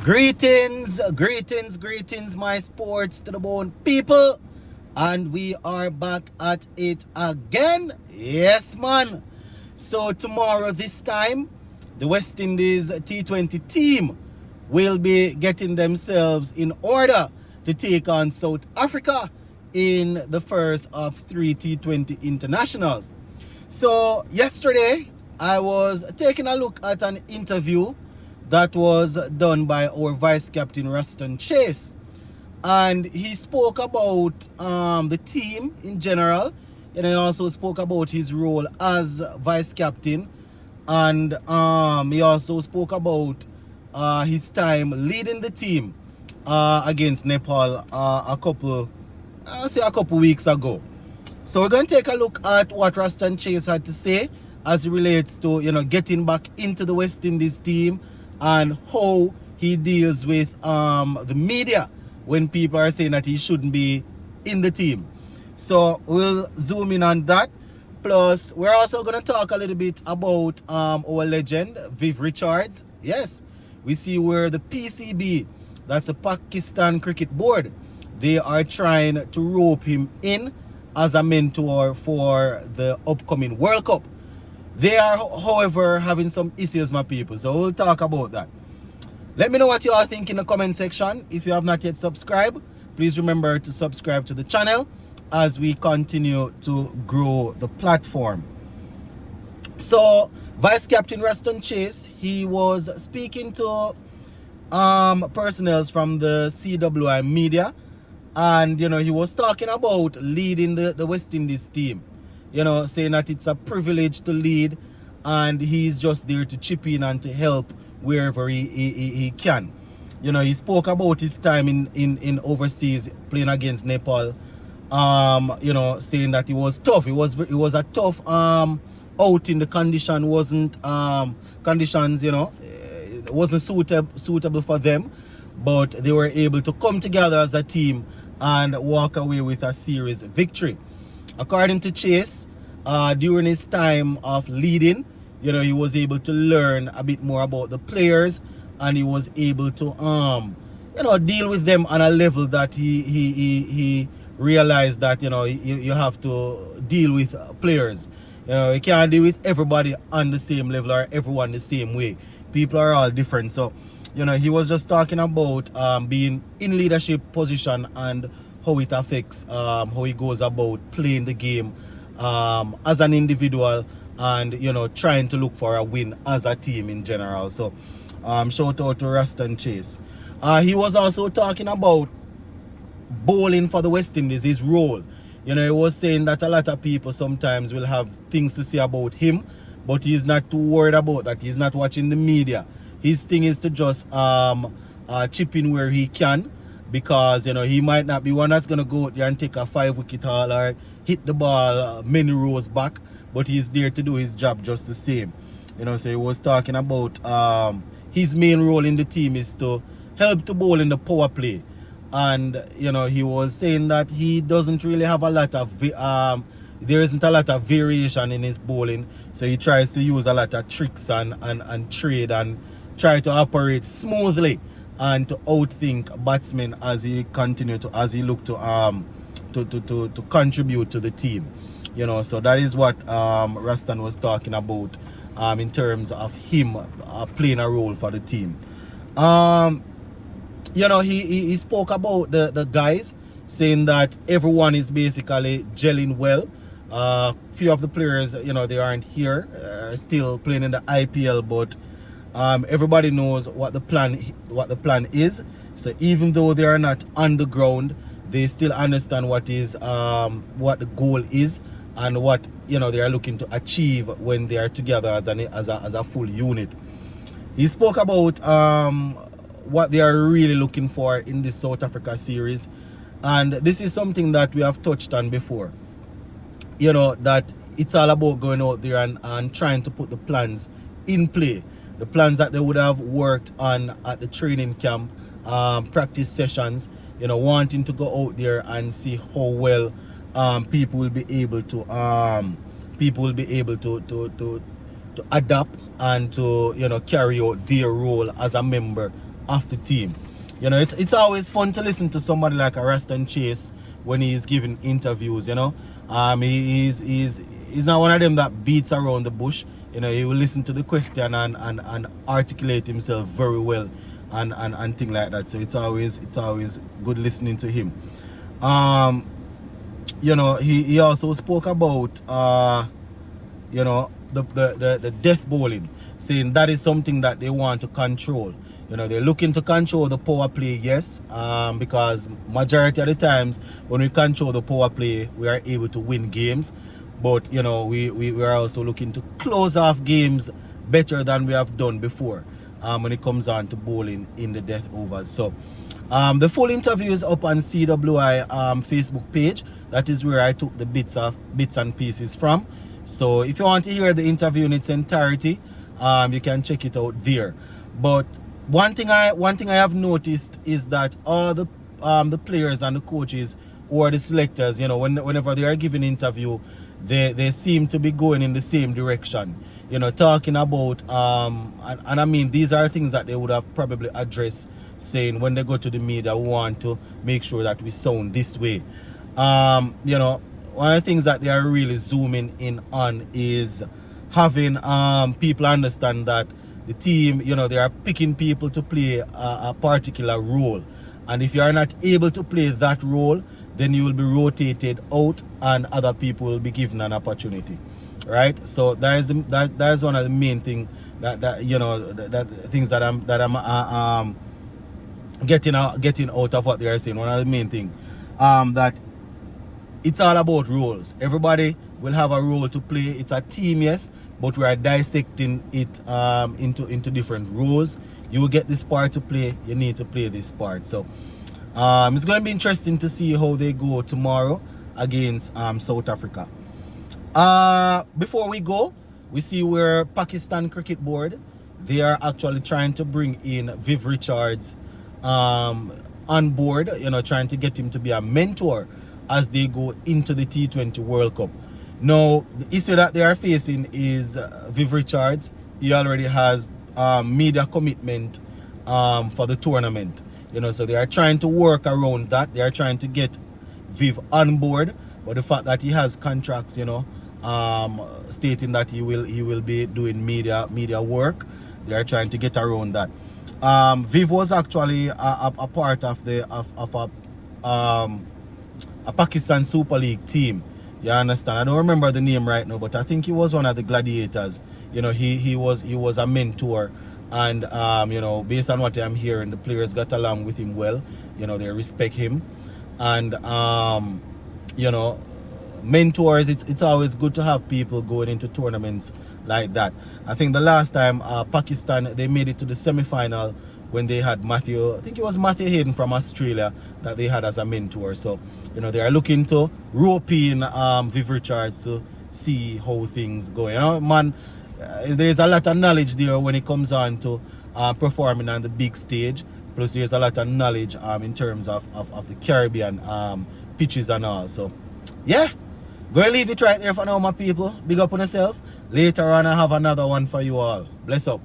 Greetings, my sports to the bone people. And we are back at it again. Yes, man. So tomorrow, this time, the West Indies T20 team will be getting themselves in order to take on South Africa in the first of 3 T20 internationals. So yesterday, I was taking a look at an interview that was done by our vice captain Roston Chase, and he spoke about the team in general. He also spoke about his role as vice captain, and he also spoke about his time leading the team against Nepal a couple weeks ago. So we're going to take a look at what Roston Chase had to say as it relates to getting back into the West Indies team, and how he deals with the media when people are saying that he shouldn't be in the team. So we'll zoom in on that. Plus, we're also going to talk a little bit about our legend, Viv Richards. Yes, we see where the PCB, that's the Pakistan Cricket Board, they are trying to rope him in as a mentor for the upcoming World Cup. They are, however, having some issues, my people. So we'll talk about that. Let me know what you all think in the comment section. If you have not yet subscribed, please remember to subscribe to the channel as we continue to grow the platform. So, Vice Captain Roston Chase, he was speaking to personnel from the CWI media, and he was talking about leading the West Indies team. Saying that it's a privilege to lead, and he's just there to chip in and to help wherever he can. He spoke about his time in overseas playing against Nepal. Saying that it was tough. It was a tough outing. The condition wasn't conditions. It wasn't suitable for them, but they were able to come together as a team and walk away with a series victory. According to Chase, during his time of leading, he was able to learn a bit more about the players, and he was able to deal with them on a level that he realized that you have to deal with players. You can't deal with everybody on the same level or everyone the same way. People are all different. So he was just talking about being in leadership position and how it affects how he goes about playing the game as an individual, and trying to look for a win as a team in general. So shout out to Roston Chase. He was also talking about bowling for the West Indies, his role. He was saying that a lot of people sometimes will have things to say about him, but he's not too worried about that. He's not watching the media. His thing is to just chip in where he can, because he might not be one that's going to go out there and take a 5-wicket haul or hit the ball many rows back, but he's there to do his job just the same. So he was talking about his main role in the team is to help to bowl in the power play, and he was saying that he doesn't really have a lot of there isn't a lot of variation in his bowling, so he tries to use a lot of tricks and trade and try to operate smoothly and to outthink batsmen as he look to contribute to the team. So that is what Roston was talking about in terms of him playing a role for the team. He spoke about the guys, saying that everyone is basically gelling well. Few of the players, they aren't here, still playing in the IPL, but everybody knows what the plan is. So even though they are not on the ground, they still understand what the goal is, and what they are looking to achieve when they are together as a full unit. He spoke about what they are really looking for in this South Africa series, and this is something that we have touched on before. That it's all about going out there and trying to put the plans in play. The plans that they would have worked on at the training camp, practice sessions, wanting to go out there and see how well people will be able to adapt and to carry out their role as a member of the team. You know, it's always fun to listen to somebody like a Roston Chase when he's giving interviews. You know, he's not one of them that beats around the bush. You know, he will listen to the question and articulate himself very well and things like that. So it's always good listening to him. You know, he also spoke about you know, the death bowling, saying that is something that they want to control. You know, they're looking to control the power play, yes, because majority of the times when we control the power play, we are able to win games. But, you know, we are also looking to close off games better than we have done before when it comes on to bowling in the death overs. So, the full interview is up on CWI Facebook page. That is where I took the bits and pieces from. So, if you want to hear the interview in its entirety, you can check it out there. But one thing I have noticed is that all the players and the coaches or the selectors, you know, whenever they are giving interview, they seem to be going in the same direction. You know, talking about and I mean, these are things that they would have probably addressed, saying when they go to the media, we want to make sure that we sound this way. You know, one of the things that they are really zooming in on is having people understand that the team, you know, they are picking people to play a particular role, and if you are not able to play that role, then you will be rotated out and other people will be given an opportunity, right? So that is one of the main thing that you know, that things that I'm getting out of what they are saying. One of the main thing that it's all about roles. Everybody will have a role to play. It's a team, yes, but we are dissecting it into different roles. You will get this part to play, you need to play this part. So it's going to be interesting to see how they go tomorrow against South Africa. Before we go, we see where Pakistan Cricket Board, they are actually trying to bring in Viv Richards on board, you know, trying to get him to be a mentor as they go into the T20 World Cup. Now, the issue that they are facing is Viv Richards. He already has media commitment for the tournament. You know, so they are trying to work around that. They are trying to get Viv on board, but the fact that he has contracts, you know, stating that he will be doing media work, they are trying to get around that. Viv was actually a part of a Pakistan Super League team. You understand? I don't remember the name right now, but I think he was one of the gladiators. You know, he was a mentor, and you know, based on what I'm hearing, the players got along with him well. You know, they respect him, and you know, mentors. It's always good to have people going into tournaments like that. I think the last time Pakistan, they made it to the semi-final when they had Matthew, I think it was Matthew Hayden from Australia that they had as a mentor. So, you know, they are looking to rope in Viv Richards to see how things go. You know, man, there's a lot of knowledge there when it comes on to performing on the big stage. Plus, there's a lot of knowledge in terms of the Caribbean pitches and all. So, yeah, go and leave it right there for now, my people. Big up on yourself. Later on, I have another one for you all. Bless up.